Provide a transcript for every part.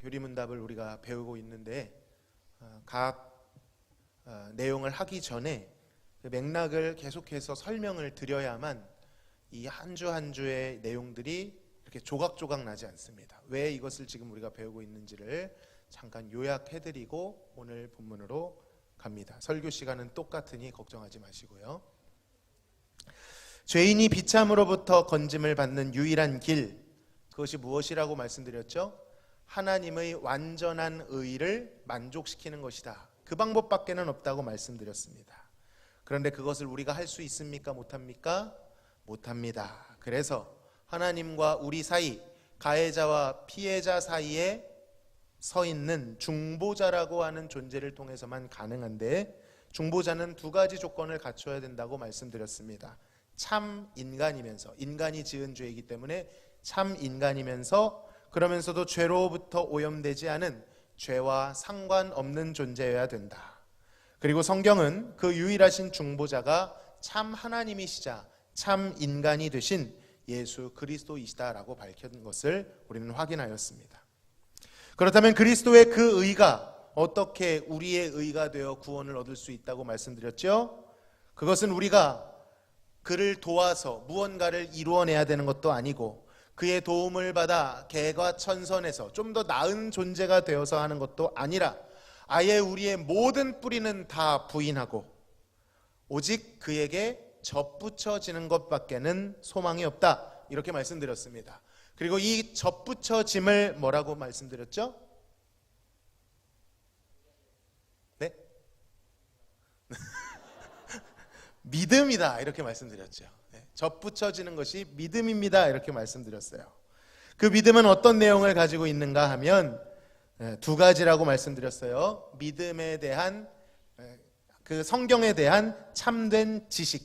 교리문답을 우리가 배우고 있는데 각 내용을 하기 전에 그 맥락을 계속해서 설명을 드려야만 이 한 주 한 주의 내용들이 이렇게 조각조각 나지 않습니다. 왜 이것을 지금 우리가 배우고 있는지를 잠깐 요약해드리고 오늘 본문으로 갑니다. 설교 시간은 똑같으니 걱정하지 마시고요. 죄인이 비참으로부터 건짐을 받는 유일한 길, 그것이 무엇이라고 말씀드렸죠? 하나님의 완전한 의를 만족시키는 것이다. 그 방법밖에는 없다고 말씀드렸습니다. 그런데 그것을 우리가 할 수 있습니까? 못합니까? 못합니다. 그래서 하나님과 우리 사이, 가해자와 피해자 사이에 서 있는 중보자라고 하는 존재를 통해서만 가능한데, 중보자는 두 가지 조건을 갖춰야 된다고 말씀드렸습니다. 참 인간이면서, 인간이 지은 죄이기 때문에 참 인간이면서 그러면서도 죄로부터 오염되지 않은 죄와 상관없는 존재여야 된다. 그리고 성경은 그 유일하신 중보자가 참 하나님이시자 참 인간이 되신 예수 그리스도이시다라고 밝힌 것을 우리는 확인하였습니다. 그렇다면 그리스도의 그 의가 어떻게 우리의 의가 되어 구원을 얻을 수 있다고 말씀드렸죠? 그것은 우리가 그를 도와서 무언가를 이루어내야 되는 것도 아니고, 그의 도움을 받아 개과천선해서 좀 더 나은 존재가 되어서 하는 것도 아니라, 아예 우리의 모든 뿌리는 다 부인하고 오직 그에게 접붙여지는 것밖에는 소망이 없다, 이렇게 말씀드렸습니다. 그리고 이 접붙여짐을 뭐라고 말씀드렸죠? 네? 믿음이다, 이렇게 말씀드렸죠. 접붙여지는 것이 믿음입니다, 이렇게 말씀드렸어요. 그 믿음은 어떤 내용을 가지고 있는가 하면 두 가지라고 말씀드렸어요. 믿음에 대한, 그 성경에 대한 참된 지식,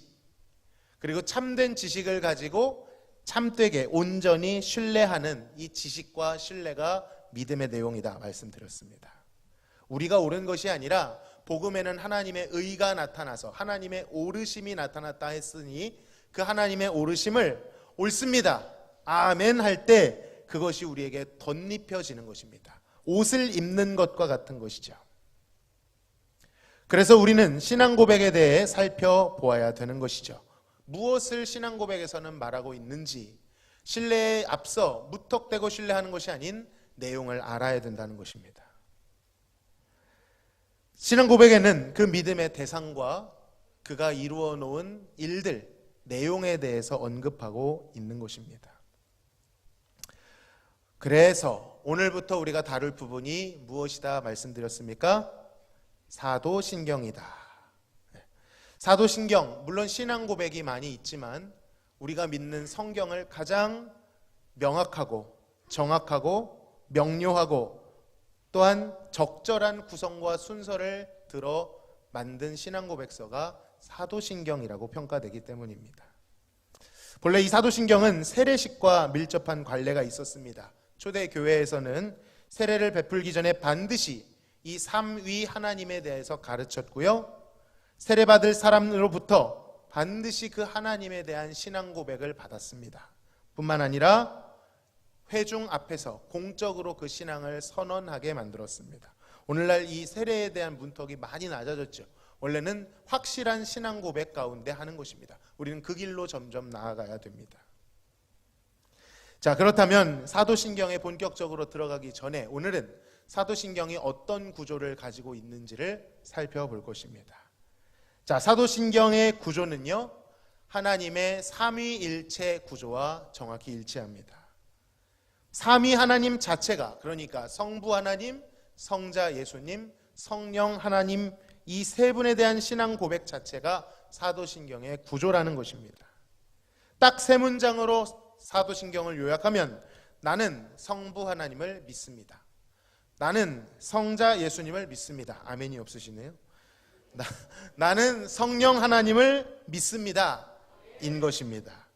그리고 참된 지식을 가지고 참되게 온전히 신뢰하는 이 지식과 신뢰가 믿음의 내용이다 말씀드렸습니다. 우리가 옳은 것이 아니라 복음에는 하나님의 의가 나타나서 하나님의 오르심이 나타났다 했으니, 그 하나님의 오르심을 옳습니다, 아멘 할 때 그것이 우리에게 덧입혀지는 것입니다. 옷을 입는 것과 같은 것이죠. 그래서 우리는 신앙 고백에 대해 살펴보아야 되는 것이죠. 무엇을 신앙 고백에서는 말하고 있는지, 신뢰에 앞서 무턱대고 신뢰하는 것이 아닌 내용을 알아야 된다는 것입니다. 신앙 고백에는 그 믿음의 대상과 그가 이루어 놓은 일들, 내용에 대해서 언급하고 있는 것입니다. 그래서 오늘부터 우리가 다룰 부분이 무엇이다 말씀드렸습니까? 사도신경이다. 사도신경, 물론 신앙 고백이 많이 있지만 우리가 믿는 성경을 가장 명확하고 정확하고 명료하고 또한 적절한 구성과 순서를 들어 만든 신앙 고백서가 사도신경이라고 평가되기 때문입니다. 본래 이 사도신경은 세례식과 밀접한 관례가 있었습니다. 초대 교회에서는 세례를 베풀기 전에 반드시 이 삼위 하나님에 대해서 가르쳤고요, 세례받을 사람으로부터 반드시 그 하나님에 대한 신앙 고백을 받았습니다. 뿐만 아니라 회중 앞에서 공적으로 그 신앙을 선언하게 만들었습니다. 오늘날 이 세례에 대한 문턱이 많이 낮아졌죠. 원래는 확실한 신앙 고백 가운데 하는 것입니다. 우리는 그 길로 점점 나아가야 됩니다. 자, 그렇다면 사도신경에 본격적으로 들어가기 전에 오늘은 사도신경이 어떤 구조를 가지고 있는지를 살펴볼 것입니다. 자, 사도신경의 구조는요, 하나님의 삼위일체 구조와 정확히 일치합니다. 삼위 하나님 자체가, 그러니까 성부 하나님, 성자 예수님, 성령 하나님, 이 세 분에 대한 신앙 고백 자체가 사도신경의 구조라는 것입니다. 딱 세 문장으로 사도신경을 요약하면, 나는 성부 하나님을 믿습니다. 나는 성자 예수님을 믿습니다. 아멘이 없으시네요. 나는 성령 하나님을 믿습니다, 인 것입니다.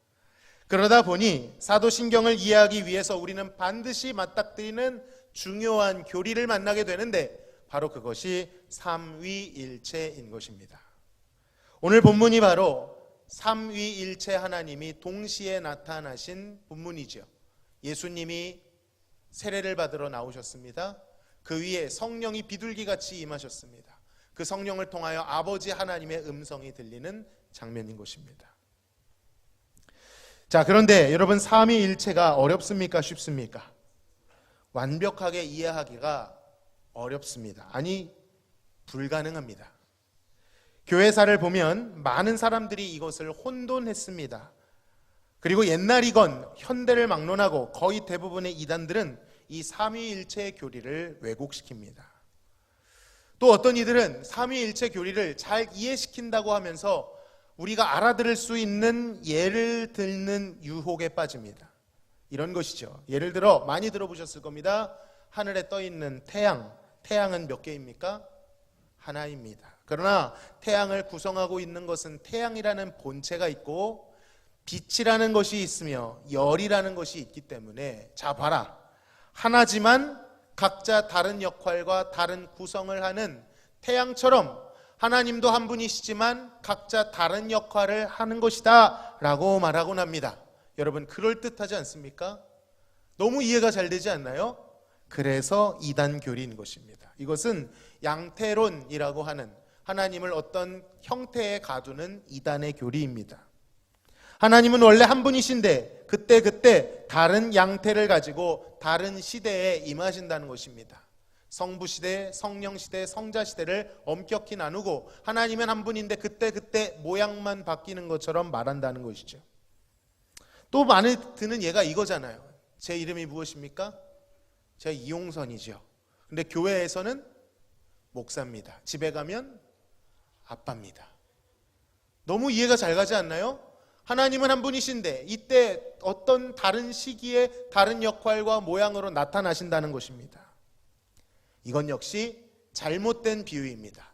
그러다 보니 사도신경을 이해하기 위해서 우리는 반드시 맞닥뜨리는 중요한 교리를 만나게 되는데, 바로 그것이 삼위일체인 것입니다. 오늘 본문이 바로 삼위일체 하나님이 동시에 나타나신 본문이죠. 예수님이 세례를 받으러 나오셨습니다. 그 위에 성령이 비둘기같이 임하셨습니다. 그 성령을 통하여 아버지 하나님의 음성이 들리는 장면인 것입니다. 자, 그런데 여러분, 삼위일체가 어렵습니까? 쉽습니까? 완벽하게 이해하기가 어렵습니다. 아니, 불가능합니다. 교회사를 보면 많은 사람들이 이것을 혼돈했습니다. 그리고 옛날이건 현대를 막론하고 거의 대부분의 이단들은 이 삼위일체의 교리를 왜곡시킵니다. 또 어떤 이들은 삼위일체 교리를 잘 이해시킨다고 하면서 우리가 알아들을 수 있는 예를 들는 유혹에 빠집니다. 이런 것이죠. 예를 들어 많이 들어보셨을 겁니다. 하늘에 떠 있는 태양, 태양은 몇 개입니까? 하나입니다. 그러나 태양을 구성하고 있는 것은 태양이라는 본체가 있고 빛이라는 것이 있으며 열이라는 것이 있기 때문에, 자 봐라, 하나지만 각자 다른 역할과 다른 구성을 하는 태양처럼 하나님도 한 분이시지만 각자 다른 역할을 하는 것이다 라고 말하곤 합니다. 여러분, 그럴듯하지 않습니까? 너무 이해가 잘 되지 않나요? 그래서 이단 교리인 것입니다. 이것은 양태론이라고 하는 하나님을 어떤 형태에 가두는 이단의 교리입니다. 하나님은 원래 한 분이신데 그때 다른 양태를 가지고 다른 시대에 임하신다는 것입니다. 성부시대, 성령시대, 성자시대를 엄격히 나누고 하나님은 한 분인데 그때 모양만 바뀌는 것처럼 말한다는 것이죠. 또 많이 드는 예가 이거잖아요. 제 이름이 무엇입니까? 제가 이용선이죠. 근데 교회에서는 목사입니다. 집에 가면 아빠입니다. 너무 이해가 잘 가지 않나요? 하나님은 한 분이신데 이때 어떤 다른 시기에 다른 역할과 모양으로 나타나신다는 것입니다. 이건 역시 잘못된 비유입니다.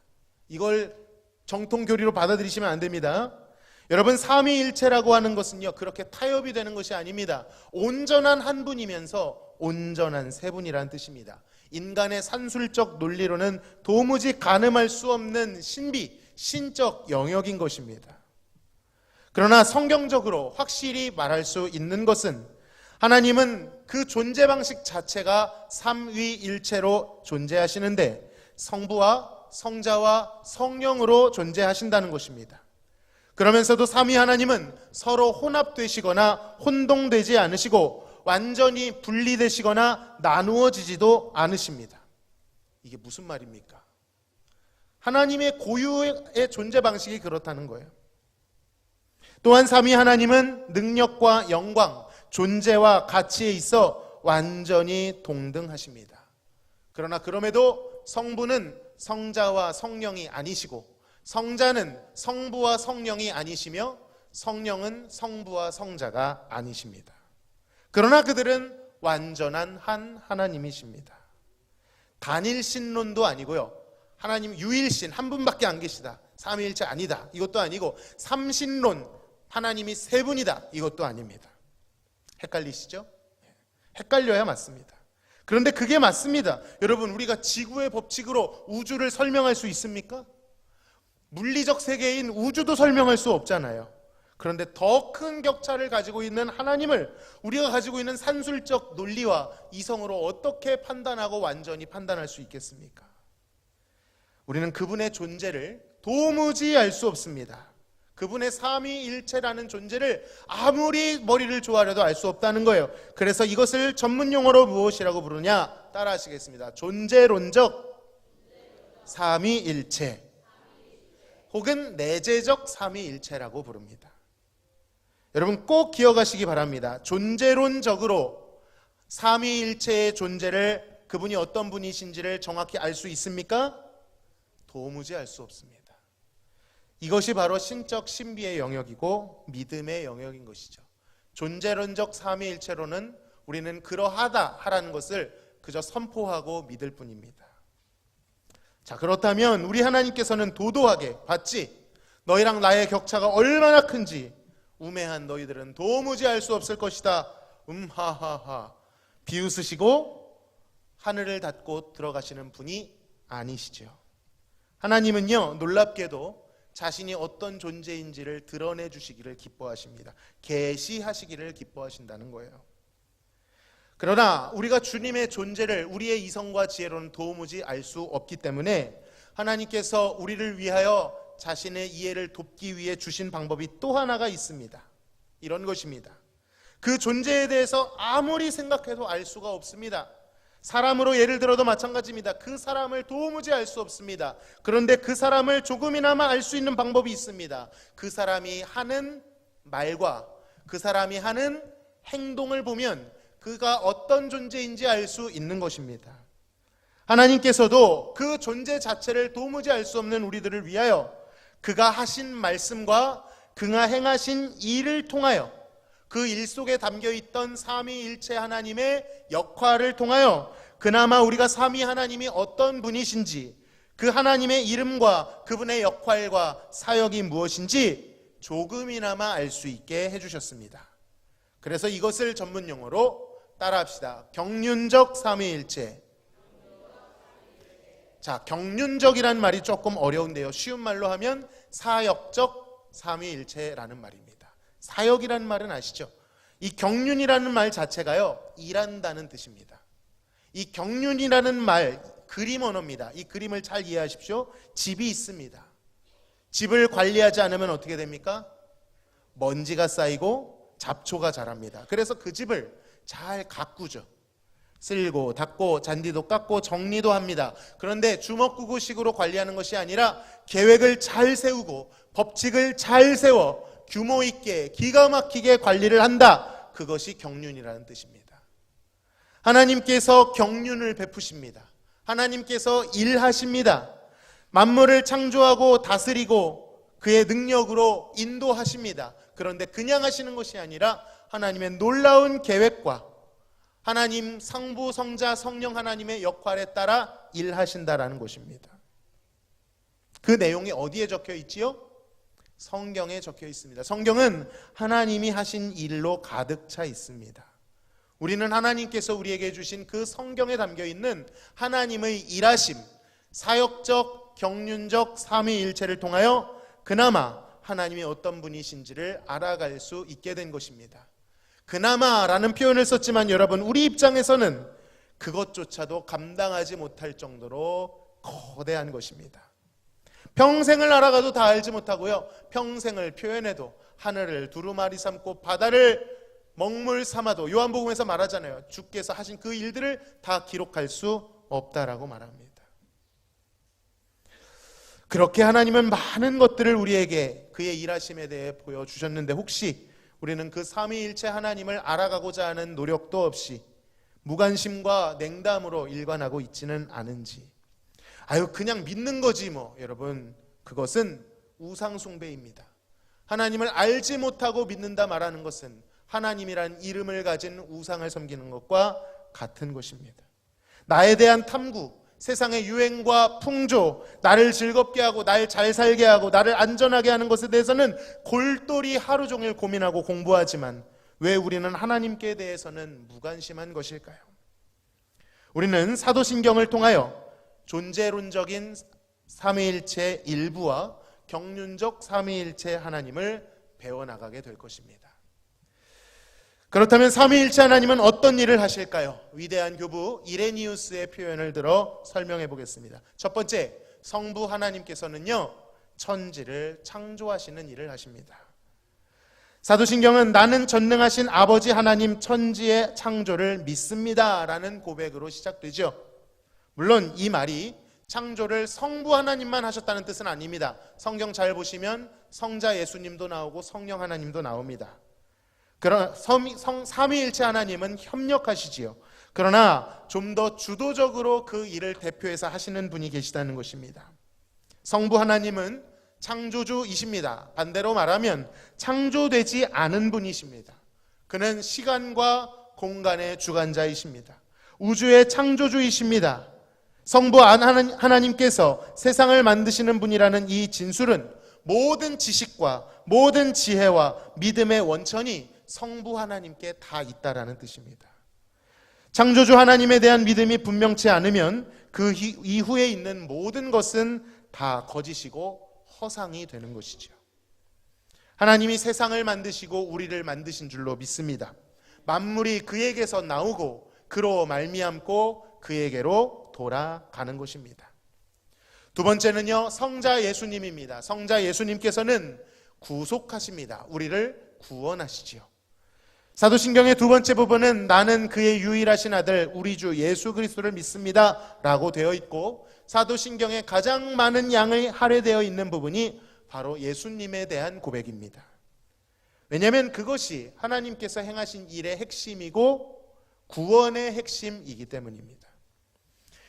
이걸 정통교리로 받아들이시면 안 됩니다. 여러분, 삼위일체라고 하는 것은요, 그렇게 타협이 되는 것이 아닙니다. 온전한 한 분이면서 온전한 세 분이라는 뜻입니다. 인간의 산술적 논리로는 도무지 가늠할 수 없는 신비, 신적 영역인 것입니다. 그러나 성경적으로 확실히 말할 수 있는 것은 하나님은 그 존재 방식 자체가 삼위일체로 존재하시는데 성부와 성자와 성령으로 존재하신다는 것입니다. 그러면서도 삼위 하나님은 서로 혼합되시거나 혼동되지 않으시고 완전히 분리되시거나 나누어지지도 않으십니다. 이게 무슨 말입니까? 하나님의 고유의 존재 방식이 그렇다는 거예요. 또한 삼위 하나님은 능력과 영광, 존재와 가치에 있어 완전히 동등하십니다. 그러나 그럼에도 성부는 성자와 성령이 아니시고 성자는 성부와 성령이 아니시며 성령은 성부와 성자가 아니십니다. 그러나 그들은 완전한 한 하나님이십니다. 단일신론도 아니고요, 하나님 유일신 한 분밖에 안 계시다, 삼위일체 아니다, 이것도 아니고 삼신론, 하나님이 세 분이다, 이것도 아닙니다. 헷갈리시죠? 헷갈려야 맞습니다. 그런데 그게 맞습니다. 여러분, 우리가 지구의 법칙으로 우주를 설명할 수 있습니까? 물리적 세계인 우주도 설명할 수 없잖아요. 그런데 더 큰 격차를 가지고 있는 하나님을 우리가 가지고 있는 산술적 논리와 이성으로 어떻게 판단하고 완전히 판단할 수 있겠습니까? 우리는 그분의 존재를 도무지 알 수 없습니다. 그분의 삼위일체라는 존재를 아무리 머리를 조아려도 알 수 없다는 거예요. 그래서 이것을 전문 용어로 무엇이라고 부르냐? 따라 하시겠습니다. 존재론적 삼위일체 혹은 내재적 삼위일체라고 부릅니다. 여러분, 꼭 기억하시기 바랍니다. 존재론적으로 삼위일체의 존재를, 그분이 어떤 분이신지를 정확히 알 수 있습니까? 도무지 알 수 없습니다. 이것이 바로 신적 신비의 영역이고 믿음의 영역인 것이죠. 존재론적 삼위일체로는 우리는 그러하다 하라는 것을 그저 선포하고 믿을 뿐입니다. 자, 그렇다면 우리 하나님께서는 도도하게 봤지? 너희랑 나의 격차가 얼마나 큰지 우매한 너희들은 도무지 알 수 없을 것이다, 하하하 비웃으시고 하늘을 닫고 들어가시는 분이 아니시죠. 하나님은요, 놀랍게도 자신이 어떤 존재인지를 드러내 주시기를 기뻐하십니다. 계시하시기를 기뻐하신다는 거예요. 그러나 우리가 주님의 존재를 우리의 이성과 지혜로는 도무지 알 수 없기 때문에 하나님께서 우리를 위하여 자신의 이해를 돕기 위해 주신 방법이 또 하나가 있습니다. 이런 것입니다. 그 존재에 대해서 아무리 생각해도 알 수가 없습니다. 사람으로 예를 들어도 마찬가지입니다. 그 사람을 도무지 알 수 없습니다. 그런데 그 사람을 조금이나마 알 수 있는 방법이 있습니다. 그 사람이 하는 말과 그 사람이 하는 행동을 보면 그가 어떤 존재인지 알 수 있는 것입니다. 하나님께서도 그 존재 자체를 도무지 알 수 없는 우리들을 위하여 그가 하신 말씀과 그가 행하신 일을 통하여 그 일 속에 담겨있던 삼위일체 하나님의 역할을 통하여 그나마 우리가 삼위 하나님이 어떤 분이신지, 그 하나님의 이름과 그분의 역할과 사역이 무엇인지 조금이나마 알 수 있게 해주셨습니다. 그래서 이것을 전문 용어로 따라합시다. 경륜적 삼위일체. 자, 경륜적이란 말이 조금 어려운데요. 쉬운 말로 하면 사역적 삼위일체라는 말입니다. 사역이라는 말은 아시죠? 이 경륜이라는 말 자체가요, 일한다는 뜻입니다. 이 경륜이라는 말, 그림 언어입니다. 이 그림을 잘 이해하십시오. 집이 있습니다. 집을 관리하지 않으면 어떻게 됩니까? 먼지가 쌓이고 잡초가 자랍니다. 그래서 그 집을 잘 가꾸죠. 쓸고 닦고 잔디도 깎고 정리도 합니다. 그런데 주먹구구식으로 관리하는 것이 아니라 계획을 잘 세우고 법칙을 잘 세워 규모 있게 기가 막히게 관리를 한다. 그것이 경륜이라는 뜻입니다. 하나님께서 경륜을 베푸십니다. 하나님께서 일하십니다. 만물을 창조하고 다스리고 그의 능력으로 인도하십니다. 그런데 그냥 하시는 것이 아니라 하나님의 놀라운 계획과 하나님 성부, 성자, 성령 하나님의 역할에 따라 일하신다라는 것입니다. 그 내용이 어디에 적혀 있지요? 성경에 적혀 있습니다. 성경은 하나님이 하신 일로 가득 차 있습니다. 우리는 하나님께서 우리에게 주신 그 성경에 담겨 있는 하나님의 일하심, 사역적, 경륜적 삼위일체를 통하여 그나마 하나님이 어떤 분이신지를 알아갈 수 있게 된 것입니다. 그나마라는 표현을 썼지만 여러분, 우리 입장에서는 그것조차도 감당하지 못할 정도로 거대한 것입니다. 평생을 알아가도 다 알지 못하고요, 평생을 표현해도 하늘을 두루마리 삼고 바다를 먹물 삼아도 요한복음에서 말하잖아요. 주께서 하신 그 일들을 다 기록할 수 없다라고 말합니다. 그렇게 하나님은 많은 것들을 우리에게 그의 일하심에 대해 보여주셨는데 혹시 우리는 그 삼위일체 하나님을 알아가고자 하는 노력도 없이 무관심과 냉담으로 일관하고 있지는 않은지, 그냥 믿는 거지 뭐. 여러분, 그것은 우상숭배입니다. 하나님을 알지 못하고 믿는다 말하는 것은 하나님이란 이름을 가진 우상을 섬기는 것과 같은 것입니다. 나에 대한 탐구, 세상의 유행과 풍조, 나를 즐겁게 하고 날 잘 살게 하고 나를 안전하게 하는 것에 대해서는 골똘히 하루 종일 고민하고 공부하지만 왜 우리는 하나님께 대해서는 무관심한 것일까요? 우리는 사도신경을 통하여 존재론적인 삼위일체 일부와 경륜적 삼위일체 하나님을 배워나가게 될 것입니다. 그렇다면 삼위일체 하나님은 어떤 일을 하실까요? 위대한 교부 이레니우스의 표현을 들어 설명해 보겠습니다. 첫 번째, 성부 하나님께서는요, 천지를 창조하시는 일을 하십니다. 사도신경은 나는 전능하신 아버지 하나님 천지의 창조를 믿습니다 라는 고백으로 시작되죠. 물론 이 말이 창조를 성부 하나님만 하셨다는 뜻은 아닙니다. 성경 잘 보시면 성자 예수님도 나오고 성령 하나님도 나옵니다. 그러나 삼위일체 하나님은 협력하시지요. 그러나 좀 더 주도적으로 그 일을 대표해서 하시는 분이 계시다는 것입니다. 성부 하나님은 창조주이십니다. 반대로 말하면 창조되지 않은 분이십니다. 그는 시간과 공간의 주관자이십니다. 우주의 창조주이십니다. 성부 하나님께서 세상을 만드시는 분이라는 이 진술은 모든 지식과 모든 지혜와 믿음의 원천이 성부 하나님께 다 있다라는 뜻입니다. 창조주 하나님에 대한 믿음이 분명치 않으면 그 이후에 있는 모든 것은 다 거짓이고 허상이 되는 것이죠. 하나님이 세상을 만드시고 우리를 만드신 줄로 믿습니다. 만물이 그에게서 나오고 그로 말미암고 그에게로 돌아가는 것입니다. 두 번째는요, 성자 예수님입니다. 성자 예수님께서는 구속하십니다. 우리를 구원하시지요. 사도신경의 두 번째 부분은 나는 그의 유일하신 아들 우리 주 예수 그리스도를 믿습니다 라고 되어 있고, 사도신경에 가장 많은 양이 할애되어 있는 부분이 바로 예수님에 대한 고백입니다. 왜냐하면 그것이 하나님께서 행하신 일의 핵심이고 구원의 핵심이기 때문입니다.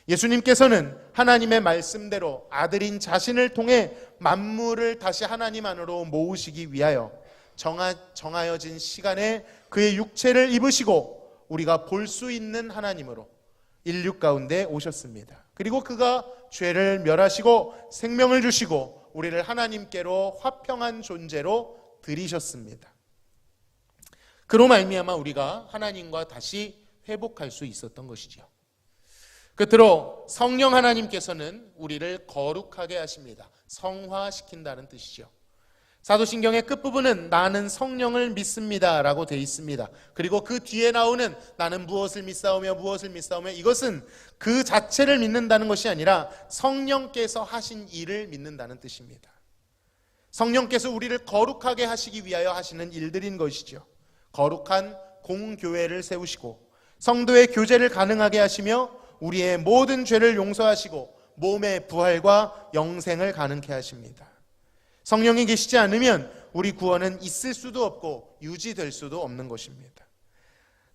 예수님께서는 하나님의 말씀대로 아들인 자신을 통해 만물을 다시 하나님 안으로 모으시기 위하여 정하여진 시간에 그의 육체를 입으시고 우리가 볼 수 있는 하나님으로 인류 가운데 오셨습니다. 그리고 그가 죄를 멸하시고 생명을 주시고 우리를 하나님께로 화평한 존재로 들이셨습니다. 그로 말미암아 우리가 하나님과 다시 회복할 수 있었던 것이지요. 끝으로 성령 하나님께서는 우리를 거룩하게 하십니다. 성화시킨다는 뜻이죠. 사도신경의 끝부분은 나는 성령을 믿습니다 라고 되어 있습니다. 그리고 그 뒤에 나오는 나는 무엇을 믿사오며 무엇을 믿사오며, 이것은 그 자체를 믿는다는 것이 아니라 성령께서 하신 일을 믿는다는 뜻입니다. 성령께서 우리를 거룩하게 하시기 위하여 하시는 일들인 것이죠. 거룩한 공교회를 세우시고 성도의 교제를 가능하게 하시며 우리의 모든 죄를 용서하시고 몸의 부활과 영생을 가능케 하십니다. 성령이 계시지 않으면 우리 구원은 있을 수도 없고 유지될 수도 없는 것입니다.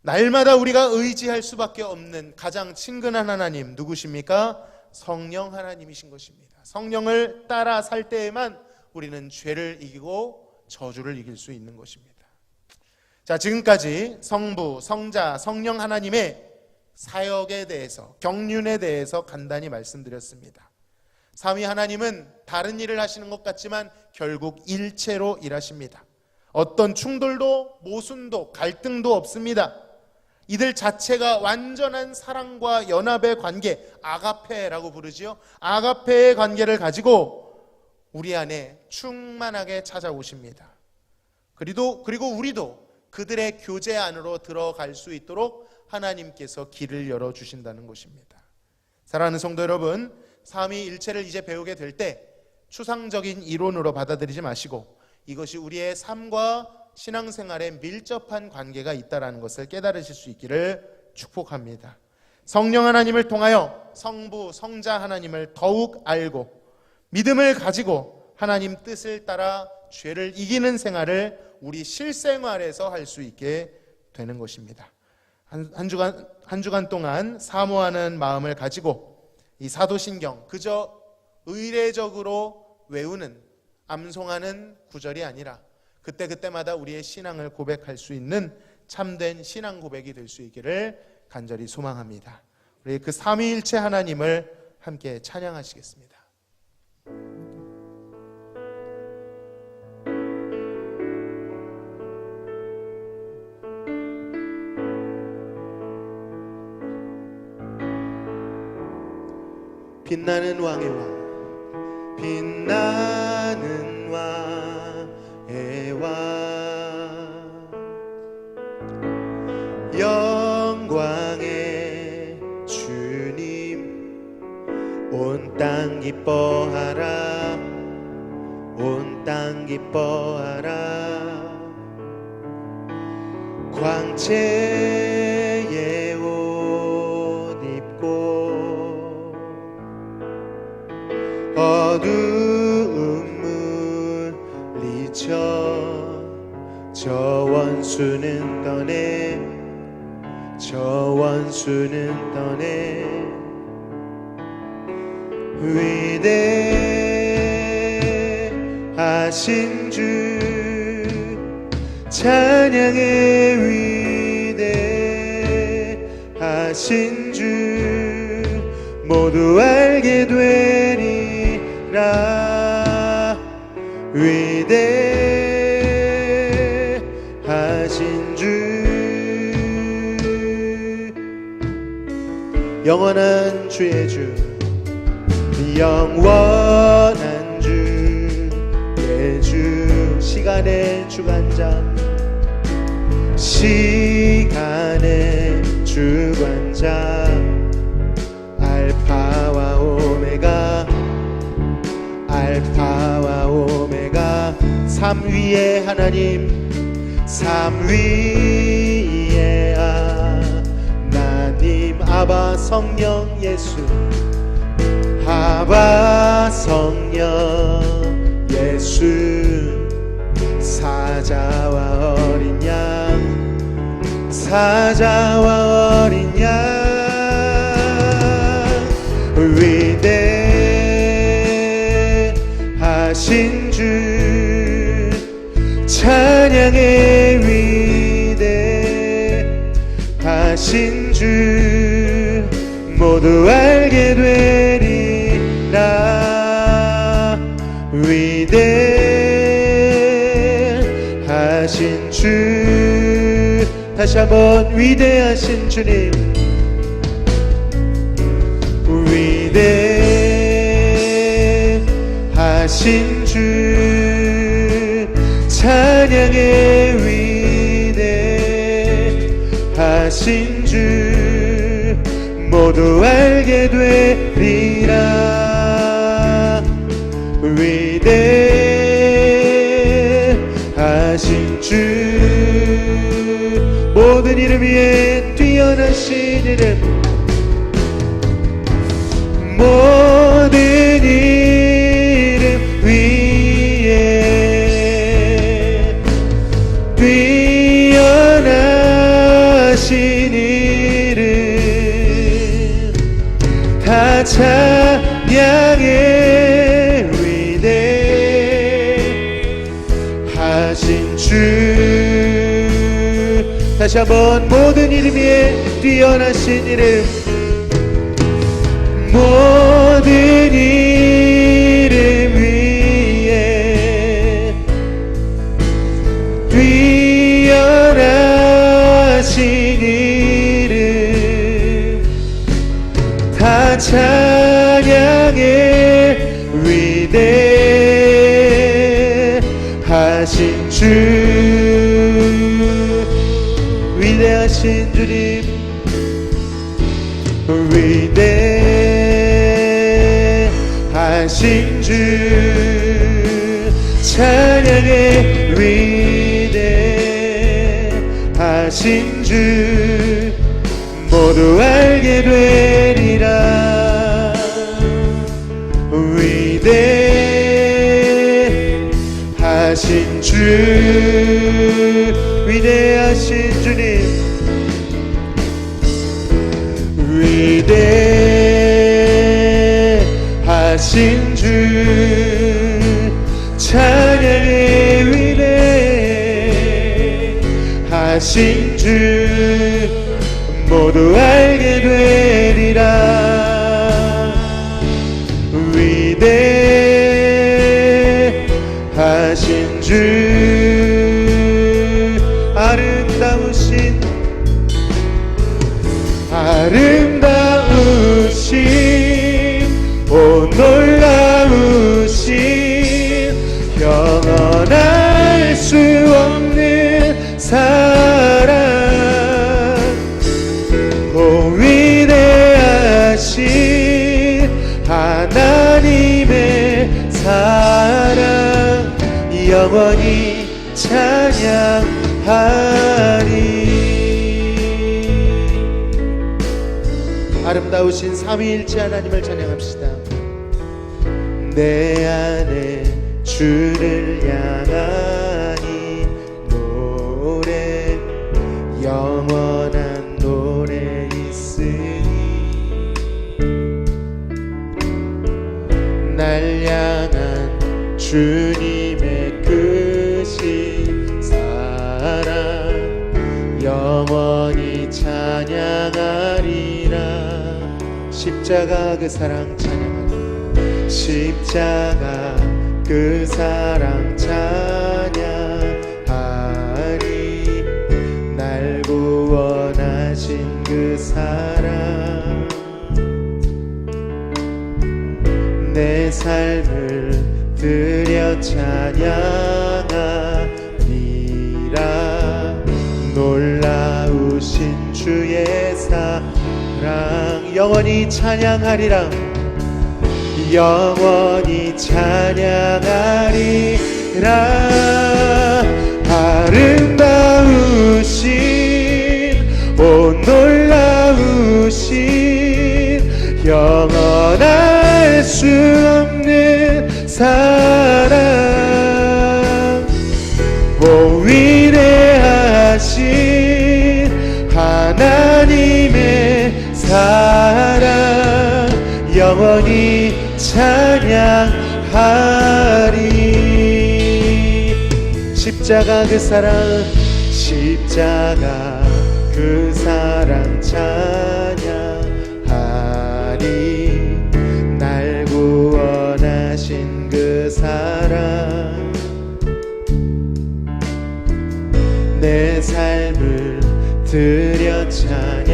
날마다 우리가 의지할 수밖에 없는 가장 친근한 하나님 누구십니까? 성령 하나님이신 것입니다. 성령을 따라 살 때에만 우리는 죄를 이기고 저주를 이길 수 있는 것입니다. 자, 지금까지 성부, 성자, 성령 하나님의 사역에 대해서, 경륜에 대해서 간단히 말씀드렸습니다. 삼위 하나님은 다른 일을 하시는 것 같지만 결국 일체로 일하십니다. 어떤 충돌도 모순도 갈등도 없습니다. 이들 자체가 완전한 사랑과 연합의 관계, 아가페라고 부르지요. 아가페의 관계를 가지고 우리 안에 충만하게 찾아오십니다. 그리고 우리도 그들의 교제 안으로 들어갈 수 있도록 하나님께서 길을 열어주신다는 것입니다. 사랑하는 성도 여러분, 삼위일체를 이제 배우게 될 때 추상적인 이론으로 받아들이지 마시고 이것이 우리의 삶과 신앙생활에 밀접한 관계가 있다는 것을 깨달으실 수 있기를 축복합니다. 성령 하나님을 통하여 성부, 성자 하나님을 더욱 알고 믿음을 가지고 하나님 뜻을 따라 죄를 이기는 생활을 우리 실생활에서 할 수 있게 되는 것입니다. 한 주간 동안 사모하는 마음을 가지고 이 사도신경 그저 의례적으로 외우는, 암송하는 구절이 아니라 그때그때마다 우리의 신앙을 고백할 수 있는 참된 신앙 고백이 될 수 있기를 간절히 소망합니다. 우리 그 삼위일체 하나님을 함께 찬양하시겠습니다. 빛나는 왕의 왕, 빛나는 왕의 왕, 영광의 주님, 온 땅 기뻐하라, 온 땅 기뻐하라. 광채의 옷 입고 어두움 물리쳐 저 원수는 떠내, 저 원수는 떠내. 위대하신 주 찬양의 위대하신 주 모두 알게 되리라. 위대하신 주 영원한 주의 주, 영원한 주의 주, 시간의 주관자, 시간의 주관자 알파와 오메가 알파와 오메가 삼위의 하나님 삼위의 하나님 아바 성령 예수 아바 성령 예수 사자와 어린 양 사자와 어린 양 위대하신 주 찬양의 위대하신 주 모두 알게 되리라 위대하신 주 다시 한번 위대하신 주님 위대하신 주 찬양의 위대하신 주 모두 알게 되리라 위대하신 주 모든 이름 위에 뛰어나신 이름 모든 이름 위에 뛰어나신 이름 다 찬양의 위대하신 주 다시 한번 모든 이름 위에 뛰어나신 이름 모든 이름 위에 뛰어나신 이름 다 찬양의 위대하신 주 위대하신 주님 위대하신 주 찬양의 위대하신 주 모두 알게 되리라 위대하신 주 위대하신 주님 위대하신 주 찬양의 위대하신 주 모두 알게 되리라 위대하신 주 아름다우신 오 놀라우신 영원할 수 없는 사랑 오 위대하신 하나님의 사랑 영원히 찬양하리 아름다우신 삼위일체 하나님을 찬양합시다. 내 안에 주를 향하니 노래 영원한 노래 있으니 날 향한 주님의 크신 사랑 영원히 찬양하리라 십자가 그 사랑 찬양하리 십자가 그 사랑 찬양하리 날 구원하신 그 사랑 내 삶을 드려 찬양하리라 놀라우신 주 주의 사랑 영원히 찬양하리라. 영원히 찬양하리라. 아름다우신 오 놀라우신 영원할 수 없는 사랑 오 위대하신 하나님의 사랑 영원히 찬양하리. 십자가 그 사랑 십자가 그 사랑 찬양하리. 날 구원하신 그 사랑 내 삶을 드려 찬양하리라.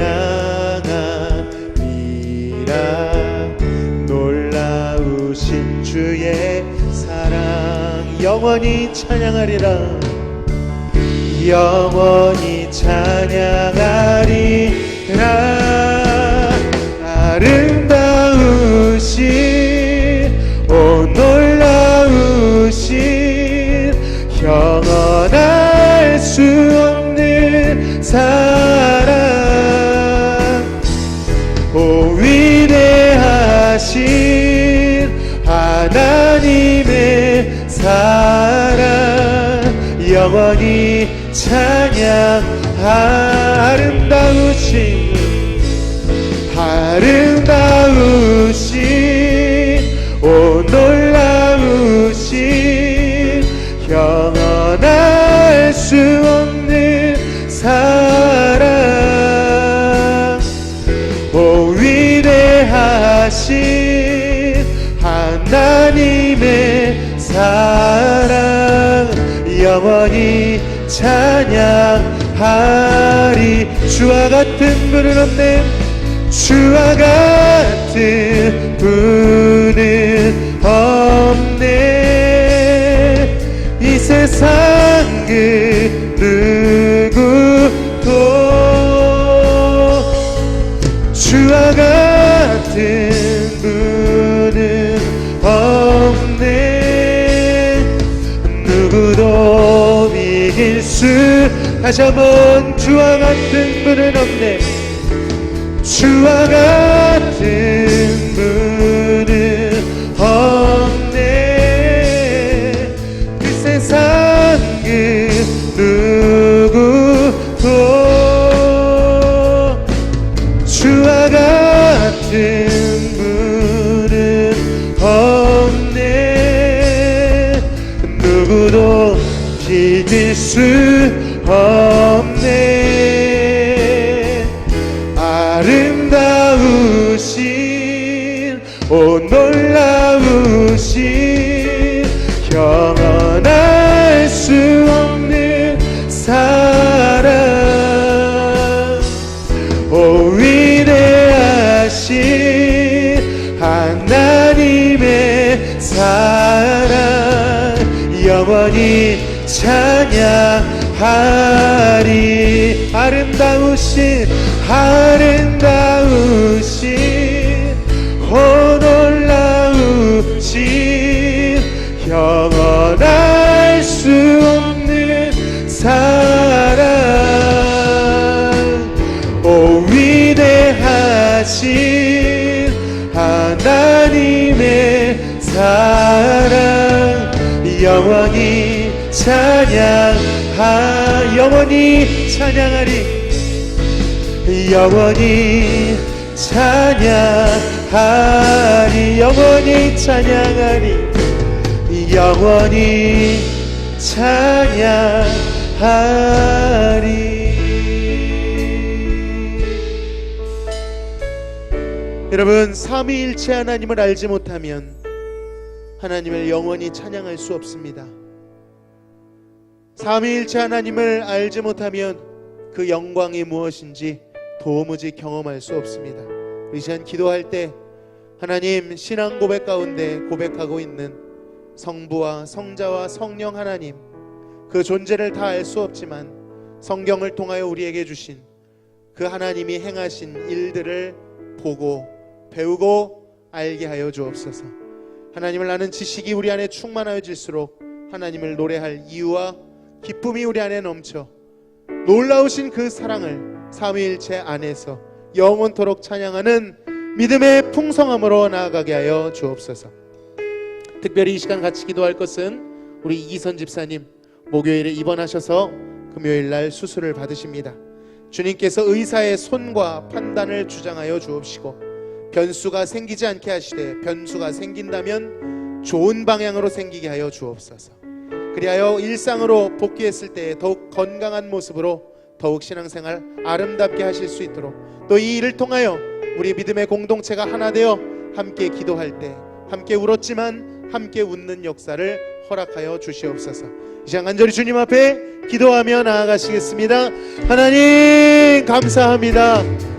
놀라우신 주의 사랑 영원히 찬양하리라. 영원히 찬양하리라. 아름다우신 오 놀라우신 영원할 수 없는 사랑 오 위대하신 하나님의 사랑 영원히 찬양. 아름다우신 오 놀라우신 영원할 수 없는 사랑 오 위대하신 하나님의 사랑 영원히 찬양하리. 주와 같은 분은 없네. 주와 같은 분은 없네. 이 세상 그 누구도 주와 같은 분은 없네. 누구도 이길 수. 다시 한번 주와 같은 분은 없네. 주와 같은 분은 없네. 그 세상 그 누구도 주와 같은 분은 없네. 누구도 비길 수 없네. 아름다우신 오 놀라우신 영원할 수 없는 사랑 오 위대하신 하나님의 사랑 영원히 찬양하리. 아름다우신 오 놀라우신 영원할 수 없는 사랑 오 위대하신 하나님의 사랑 영원히 영원히 찬양하리. 영원히 찬양하리. 영원히 찬양하리. 영원히 찬양하리. 여러분, 삼위일체 하나님을 알지 못하면 하나님을 영원히 찬양할 수 없습니다. 삼위일체 하나님을 알지 못하면 그 영광이 무엇인지 도무지 경험할 수 없습니다. 이 시간 기도할 때 하나님, 신앙 고백 가운데 고백하고 있는 성부와 성자와 성령 하나님, 그 존재를 다 알 수 없지만 성경을 통하여 우리에게 주신 그 하나님이 행하신 일들을 보고 배우고 알게 하여 주옵소서. 하나님을 아는 지식이 우리 안에 충만하여질수록 하나님을 노래할 이유와 기쁨이 우리 안에 넘쳐 놀라우신 그 사랑을 삼위일체 안에서 영원토록 찬양하는 믿음의 풍성함으로 나아가게 하여 주옵소서. 특별히 이 시간 같이 기도할 것은 우리 이선 집사님, 목요일에 입원하셔서 금요일날 수술을 받으십니다. 주님께서 의사의 손과 판단을 주장하여 주옵시고 변수가 생기지 않게 하시되 변수가 생긴다면 좋은 방향으로 생기게 하여 주옵소서. 그리하여 일상으로 복귀했을 때 더욱 건강한 모습으로 더욱 신앙생활 아름답게 하실 수 있도록, 또 이 일을 통하여 우리 믿음의 공동체가 하나 되어 함께 기도할 때 함께 울었지만 함께 웃는 역사를 허락하여 주시옵소서. 이 시간 간절히 주님 앞에 기도하며 나아가시겠습니다. 하나님 감사합니다.